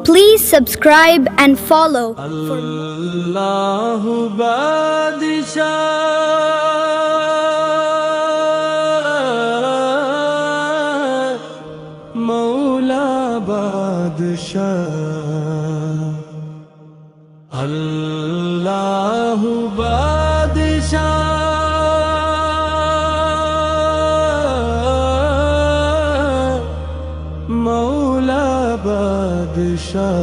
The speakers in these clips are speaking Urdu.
Please subscribe and follow. اللہ بادشاہ مولا بادشاہ اللہ بادشاہ مولا بادشاہ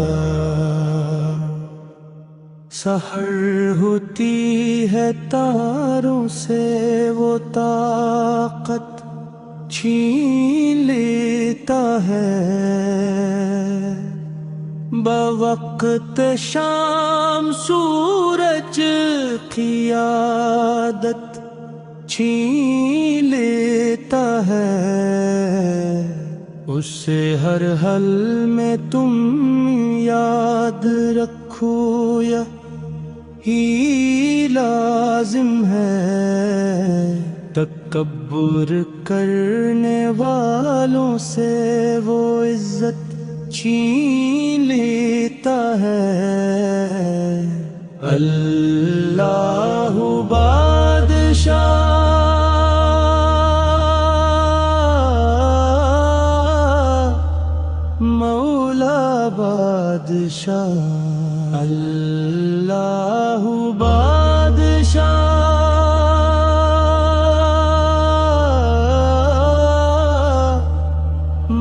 سحر ہوتی ہے تاروں سے وہ طاقت چھین لیتا ہے بوقت شام سورج قیادت چھین لیتا ہے اسے ہر حل میں تم یاد رکھو یا ہی لازم ہے تکبر کرنے والوں سے وہ عزت چھین لیتا ہے اللہ بادشاہ مولا بادشاہ اللہ بادشاہ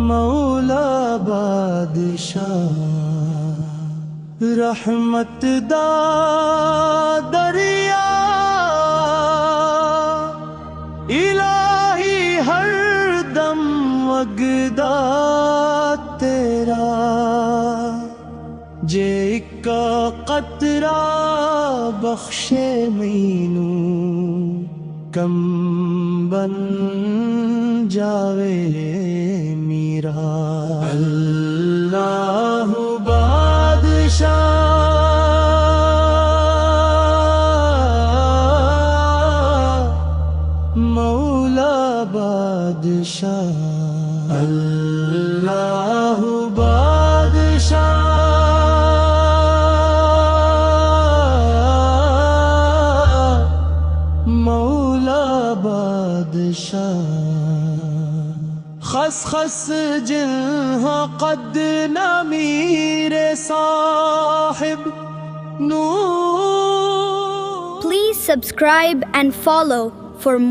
مولا بادشاہ رحمت دا دریا الہی ہر دم وگدا تیرا جے ایک قطرہ بخشے مینو کم بن جاوے میرا اللہ بادشاہ مولا بادشاہ اللہ بادشاہ مولا بادشاہ خس خس جنہاں قد نہ میرے صاحب نور Please subscribe and follow for more.